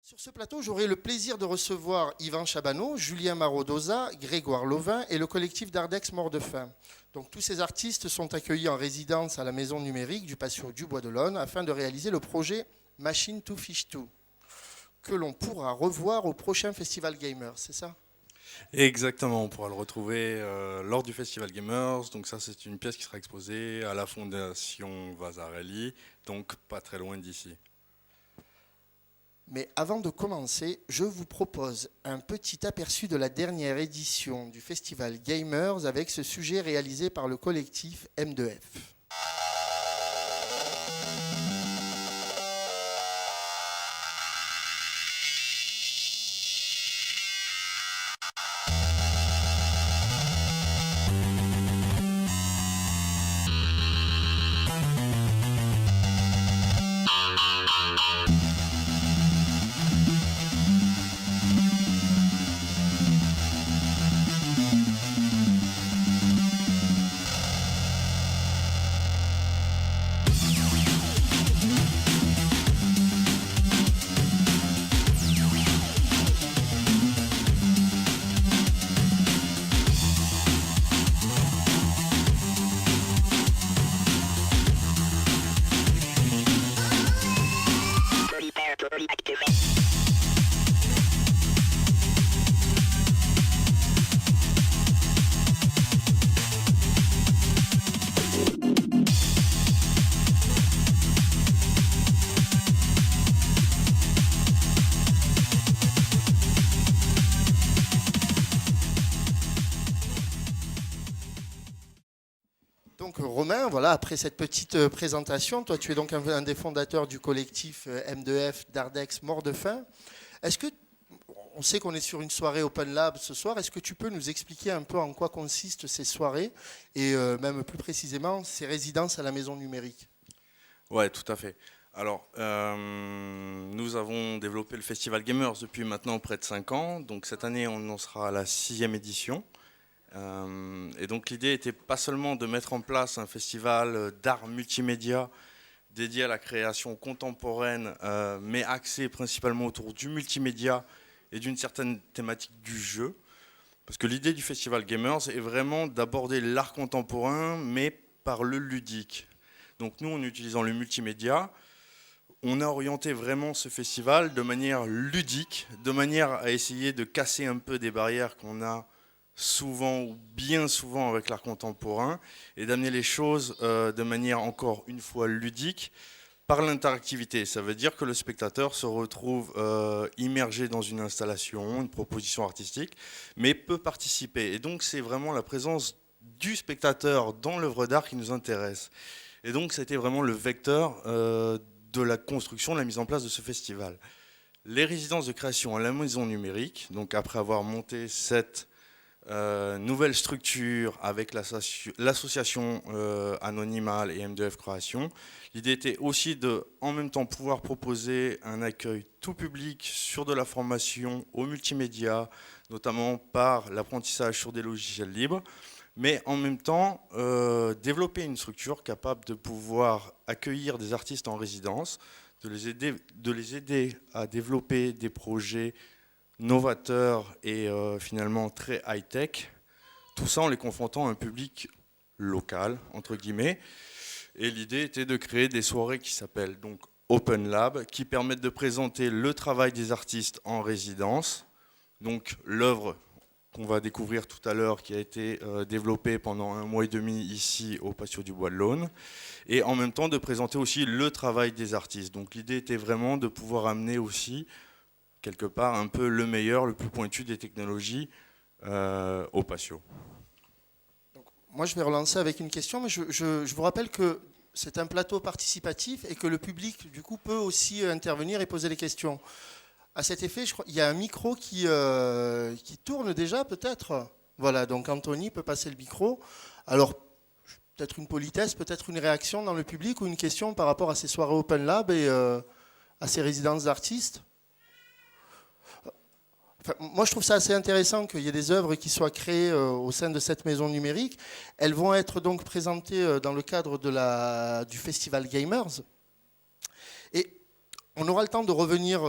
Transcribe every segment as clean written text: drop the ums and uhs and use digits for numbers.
Sur ce plateau, j'aurai le plaisir de recevoir Yvan Chabanot, Julien Marodosa, Grégoire Lovin et le collectif d'Ardex Mort de Faim. Donc, tous ces artistes sont accueillis en résidence à la maison numérique du patio du Bois de l'Aune afin de réaliser le projet Machine to Fish 2, que l'on pourra revoir au prochain Festival Gamer, c'est ça? Exactement, on pourra le retrouver lors du Festival Gamers. Donc ça, c'est une pièce qui sera exposée à la Fondation Vasarely, donc pas très loin d'ici. Mais avant de commencer, je vous propose un petit aperçu de la dernière édition du Festival Gamers avec ce sujet réalisé par le collectif M2F. Donc Romain, voilà, après cette petite présentation, toi tu es donc un des fondateurs du collectif M2F d'Ardex Mort de Faim. Est-ce que, on sait qu'on est sur une soirée Open Lab ce soir, est-ce que tu peux nous expliquer un peu en quoi consistent ces soirées et même plus précisément ces résidences à la maison numérique? Ouais, tout à fait. Alors, nous avons développé le Festival Gamers depuis maintenant près de 5 ans. Donc cette année, on en sera à la 6e édition. Et donc l'idée était pas seulement de mettre en place un festival d'art multimédia dédié à la création contemporaine, mais axé principalement autour du multimédia et d'une certaine thématique du jeu. Parce que l'idée du Festival Gamers est vraiment d'aborder l'art contemporain, mais par le ludique. Donc nous, en utilisant le multimédia, on a orienté vraiment ce festival de manière ludique, de manière à essayer de casser un peu des barrières qu'on a souvent ou bien souvent avec l'art contemporain et d'amener les choses de manière encore une fois ludique par l'interactivité. Ça veut dire que le spectateur se retrouve immergé dans une installation, une proposition artistique, mais peut participer. Et donc c'est vraiment la présence du spectateur dans l'œuvre d'art qui nous intéresse. Et donc ça a été vraiment le vecteur de la construction, de la mise en place de ce festival. Les résidences de création à la maison numérique, donc après avoir monté cette nouvelle structure avec l'association Anonymal et M2F Création. L'idée était aussi de, en même temps, pouvoir proposer un accueil tout public sur de la formation au multimédia, notamment par l'apprentissage sur des logiciels libres, mais en même temps, développer une structure capable de pouvoir accueillir des artistes en résidence, de les aider à développer des projets novateurs et finalement très high-tech, tout ça en les confrontant à un public local, entre guillemets. Et l'idée était de créer des soirées qui s'appellent donc Open Lab, qui permettent de présenter le travail des artistes en résidence, donc l'œuvre qu'on va découvrir tout à l'heure, qui a été développée pendant 1 mois et demi ici au patio du Bois de l'Aune, et en même temps de présenter aussi le travail des artistes. Donc l'idée était vraiment de pouvoir amener aussi quelque part un peu le meilleur, le plus pointu des technologies au patio. Donc, moi je vais relancer avec une question, mais je vous rappelle que c'est un plateau participatif et que le public du coup peut aussi intervenir et poser des questions. À cet effet, je crois, il y a un micro qui tourne déjà peut-être. Voilà, donc Anthony peut passer le micro. Alors, peut-être une politesse, peut-être une réaction dans le public ou une question par rapport à ces soirées Open Lab et à ces résidences d'artistes. Enfin, moi, je trouve ça assez intéressant qu'il y ait des œuvres qui soient créées au sein de cette maison numérique. Elles vont être donc présentées dans le cadre du Festival Gamers. Et On aura le temps de revenir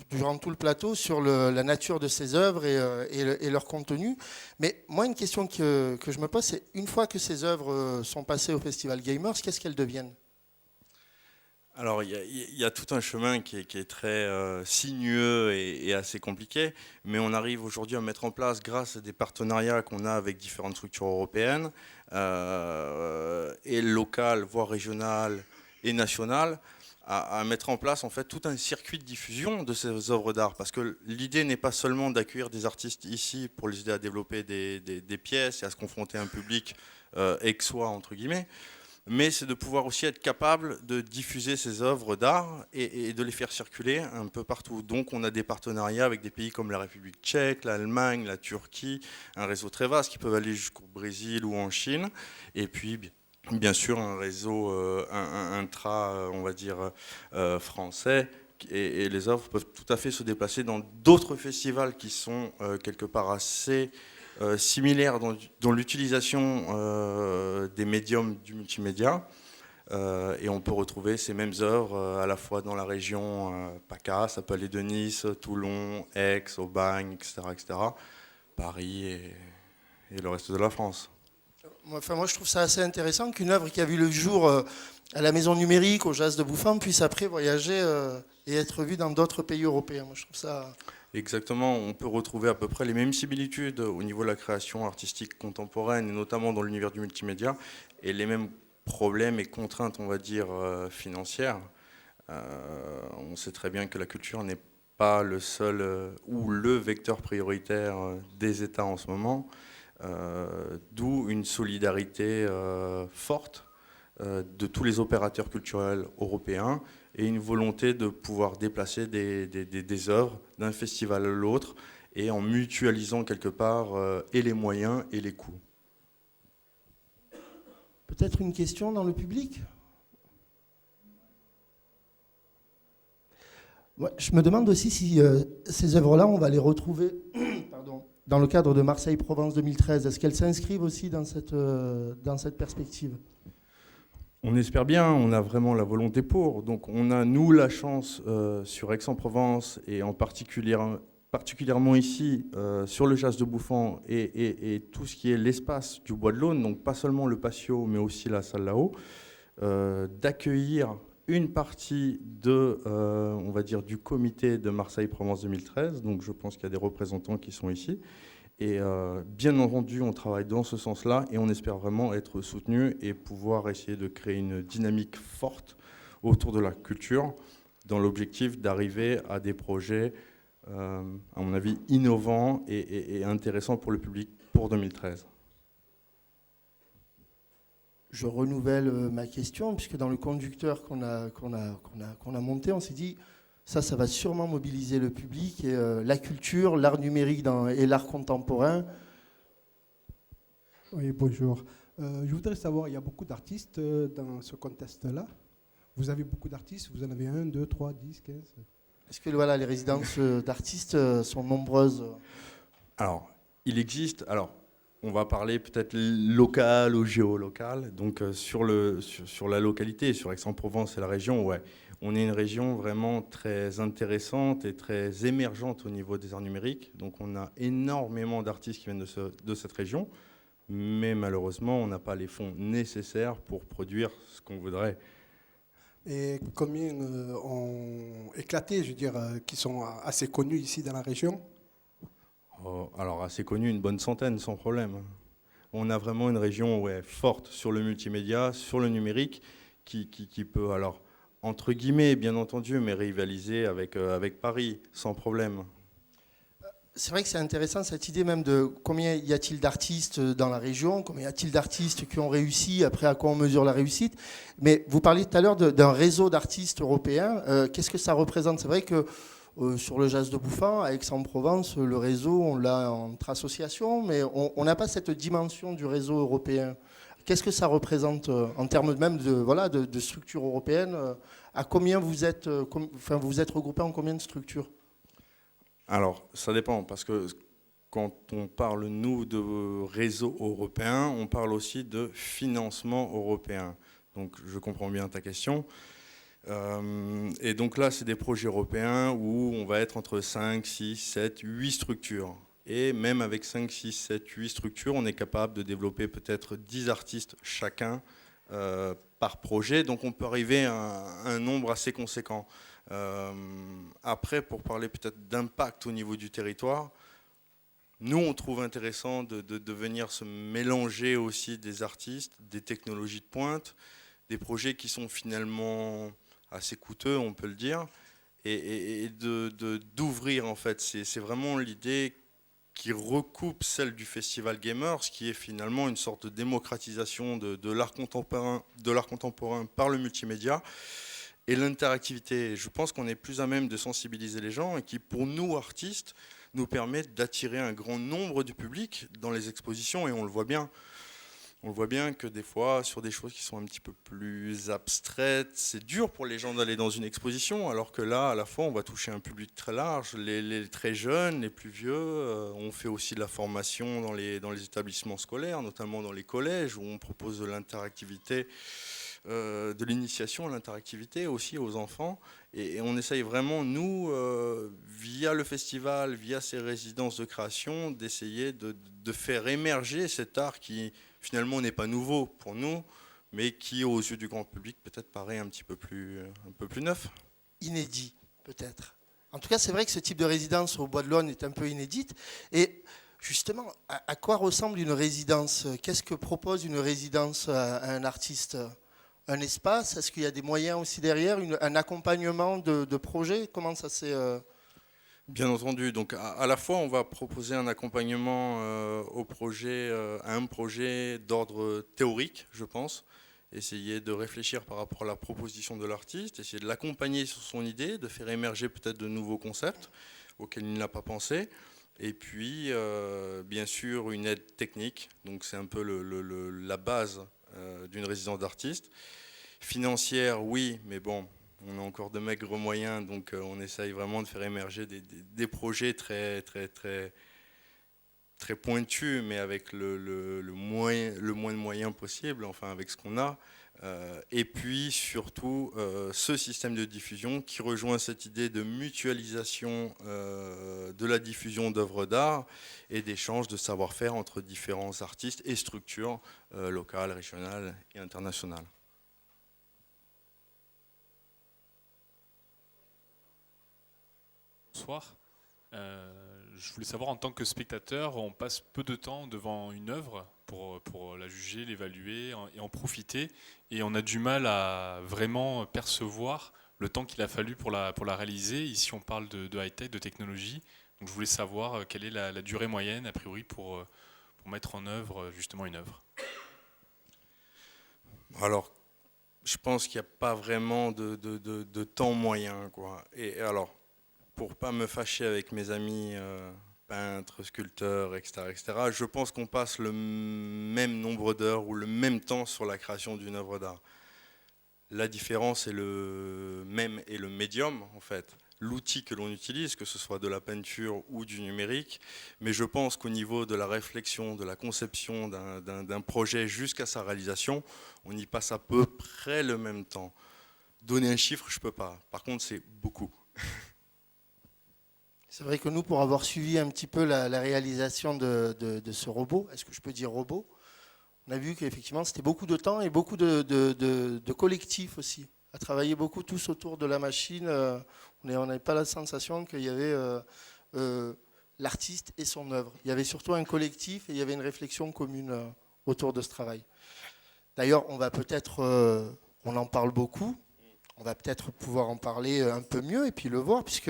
durant tout le plateau sur la nature de ces œuvres et leur contenu. Mais moi, une question que je me pose, c'est une fois que ces œuvres sont passées au Festival Gamers, qu'est-ce qu'elles deviennent? Alors, il y a tout un chemin qui est très sinueux et assez compliqué, mais on arrive aujourd'hui à mettre en place, grâce à des partenariats qu'on a avec différentes structures européennes, et locales, voire régionales et nationales, à mettre en place en fait tout un circuit de diffusion de ces œuvres d'art. Parce que l'idée n'est pas seulement d'accueillir des artistes ici pour les aider à développer des pièces et à se confronter à un public aixois, entre guillemets, mais c'est de pouvoir aussi être capable de diffuser ces œuvres d'art et de les faire circuler un peu partout. Donc on a des partenariats avec des pays comme la République tchèque, l'Allemagne, la Turquie, un réseau très vaste qui peut aller jusqu'au Brésil ou en Chine, et puis bien sûr un réseau intra, on va dire, français, et les œuvres peuvent tout à fait se déplacer dans d'autres festivals qui sont quelque part assez similaires dans l'utilisation des médiums du multimédia. Et on peut retrouver ces mêmes œuvres à la fois dans la région PACA, ça peut aller de Nice, Toulon, Aix, Aubagne, etc., etc., Paris et le reste de la France. Enfin, moi, je trouve ça assez intéressant qu'une œuvre qui a vu le jour à la Maison Numérique, au Jazz de Bouffan, puisse après voyager et être vue dans d'autres pays européens. Moi, je trouve ça... Exactement, on peut retrouver à peu près les mêmes similitudes au niveau de la création artistique contemporaine, et notamment dans l'univers du multimédia, et les mêmes problèmes et contraintes, on va dire, financières. On sait très bien que la culture n'est pas le seul ou le vecteur prioritaire des États en ce moment, d'où une solidarité forte de tous les opérateurs culturels européens et une volonté de pouvoir déplacer des œuvres d'un festival à l'autre et en mutualisant quelque part et les moyens et les coûts. Peut-être une question dans le public? Ouais, je me demande aussi si ces œuvres-là, on va les retrouver pardon, dans le cadre de Marseille-Provence 2013. Est-ce qu'elles s'inscrivent aussi dans cette perspective? On espère bien, on a vraiment la volonté pour. Donc on a, nous, la chance sur Aix-en-Provence et en particulièrement ici, sur le Jazz de Bouffan et tout ce qui est l'espace du Bois de l'Aune, donc pas seulement le patio, mais aussi la salle là-haut, d'accueillir une partie on va dire, du comité de Marseille-Provence 2013. Donc je pense qu'il y a des représentants qui sont ici. Et bien entendu, on travaille dans ce sens-là et on espère vraiment être soutenu et pouvoir essayer de créer une dynamique forte autour de la culture dans l'objectif d'arriver à des projets, à mon avis, innovants et intéressants pour le public pour 2013. Je renouvelle ma question, puisque dans le conducteur qu'on a monté, on s'est dit... Ça va sûrement mobiliser le public et la culture, l'art numérique et l'art contemporain. Oui, bonjour. Je voudrais savoir, il y a beaucoup d'artistes dans ce contexte-là. Vous avez beaucoup d'artistes, vous en avez 1, 2, 3, 10, 15 ? Est-ce que voilà, les résidences d'artistes sont nombreuses? Alors, il existe... Alors, on va parler peut-être local ou géolocal. Donc, sur la localité, et sur Aix-en-Provence et la région, ouais. On est une région vraiment très intéressante et très émergente au niveau des arts numériques. Donc on a énormément d'artistes qui viennent de cette région, mais malheureusement, on n'a pas les fonds nécessaires pour produire ce qu'on voudrait. Et combien ont éclaté, je veux dire, qui sont assez connus ici dans la région? Alors assez connus, une bonne centaine sans problème. On a vraiment une région forte sur le multimédia, sur le numérique, qui peut... alors entre guillemets, bien entendu, mais rivaliser avec Paris, sans problème. C'est vrai que c'est intéressant cette idée même de combien y a-t-il d'artistes dans la région, combien y a-t-il d'artistes qui ont réussi, après à quoi on mesure la réussite. Mais vous parliez tout à l'heure d'un réseau d'artistes européens. Qu'est-ce que ça représente? C'est vrai que sur le Jazz de Bouffan, à Aix-en-Provence, le réseau, on l'a entre associations, mais on n'a pas cette dimension du réseau européen. Qu'est-ce que ça représente en termes même de structures européennes? À combien vous êtes regroupés en combien de structures? Alors, ça dépend, parce que quand on parle, nous, de réseau européen, on parle aussi de financement européen. Donc, je comprends bien ta question. Et donc là, c'est des projets européens où on va être entre 5, 6, 7, 8 structures. Et même avec 5, 6, 7, 8 structures, on est capable de développer peut-être 10 artistes chacun par projet. Donc on peut arriver à un nombre assez conséquent. Après, pour parler peut-être d'impact au niveau du territoire, nous, on trouve intéressant de venir se mélanger aussi des artistes, des technologies de pointe, des projets qui sont finalement assez coûteux, on peut le dire, et d'ouvrir en fait. C'est vraiment l'idée qui recoupe celle du Festival Gamers, qui est finalement une sorte de démocratisation de l'art contemporain par le multimédia et l'interactivité. Je pense qu'on est plus à même de sensibiliser les gens et qui, pour nous, artistes, nous permet d'attirer un grand nombre du public dans les expositions, et on le voit bien. On le voit bien que des fois, sur des choses qui sont un petit peu plus abstraites, c'est dur pour les gens d'aller dans une exposition, alors que là, à la fois, on va toucher un public très large, les très jeunes, les plus vieux. On fait aussi de la formation dans les établissements scolaires, notamment dans les collèges, où on propose de l'interactivité, de l'initiation à l'interactivité aussi aux enfants. Et on essaye vraiment, nous, via le festival, via ces résidences de création, d'essayer de faire émerger cet art qui, finalement, n'est pas nouveau pour nous, mais qui, aux yeux du grand public, peut-être paraît un peu plus neuf. Inédit, peut-être. En tout cas, c'est vrai que ce type de résidence au Bois de l'Aune est un peu inédite. Et justement, à quoi ressemble une résidence? Qu'est-ce que propose une résidence à un artiste? Un espace? Est-ce qu'il y a des moyens aussi derrière? Un accompagnement de projet? Comment ça s'est... Bien entendu. Donc, à la fois, on va proposer un accompagnement au projet, à un projet d'ordre théorique, je pense. Essayer de réfléchir par rapport à la proposition de l'artiste, essayer de l'accompagner sur son idée, de faire émerger peut-être de nouveaux concepts auxquels il n'a pas pensé. Et puis, bien sûr, une aide technique. Donc, c'est un peu la base d'une résidence d'artiste. Financière, oui, mais bon, on a encore de maigres moyens, donc on essaye vraiment de faire émerger des projets très, très, très, très pointus, mais avec le moins de moyens possible, enfin avec ce qu'on a. Et puis surtout ce système de diffusion qui rejoint cette idée de mutualisation de la diffusion d'œuvres d'art et d'échange de savoir-faire entre différents artistes et structures locales, régionales et internationales. Bonsoir. Je voulais savoir, en tant que spectateur, on passe peu de temps devant une œuvre pour la juger, l'évaluer et en profiter. Et on a du mal à vraiment percevoir le temps qu'il a fallu pour la réaliser. Ici, on parle de high-tech, de technologie. Donc je voulais savoir quelle est la durée moyenne, a priori, pour mettre en œuvre justement une œuvre. Alors, je pense qu'il n'y a pas vraiment de temps moyen, quoi. Et alors, pour pas me fâcher avec mes amis peintres, sculpteurs, etc., je pense qu'on passe le même nombre d'heures ou le même temps sur la création d'une œuvre d'art. La différence est le même et le médium, en fait. L'outil que l'on utilise, que ce soit de la peinture ou du numérique, mais je pense qu'au niveau de la réflexion, de la conception d'un projet jusqu'à sa réalisation, on y passe à peu près le même temps. Donner un chiffre, je ne peux pas. Par contre, c'est beaucoup. C'est vrai que nous, pour avoir suivi un petit peu la réalisation de ce robot, est-ce que je peux dire robot? On a vu qu'effectivement, c'était beaucoup de temps et beaucoup de collectifs aussi, à travailler beaucoup tous autour de la machine. On n'avait pas la sensation qu'il y avait l'artiste et son œuvre. Il y avait surtout un collectif et il y avait une réflexion commune autour de ce travail. D'ailleurs, on va peut-être, on en parle beaucoup. On va peut-être pouvoir en parler un peu mieux et puis le voir, puisque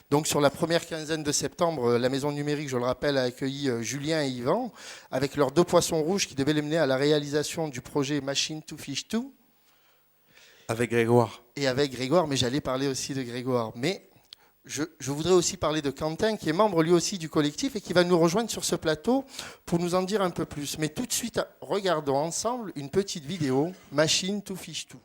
donc sur la première quinzaine de septembre, la Maison Numérique, je le rappelle, a accueilli Julien et Yvan avec leurs 2 poissons rouges qui devaient les mener à la réalisation du projet Machine to Fish 2. Avec Grégoire. Et avec Grégoire, mais j'allais parler aussi de Grégoire. Mais je voudrais aussi parler de Quentin, qui est membre lui aussi du collectif et qui va nous rejoindre sur ce plateau pour nous en dire un peu plus. Mais tout de suite, regardons ensemble une petite vidéo, Machine to Fish 2.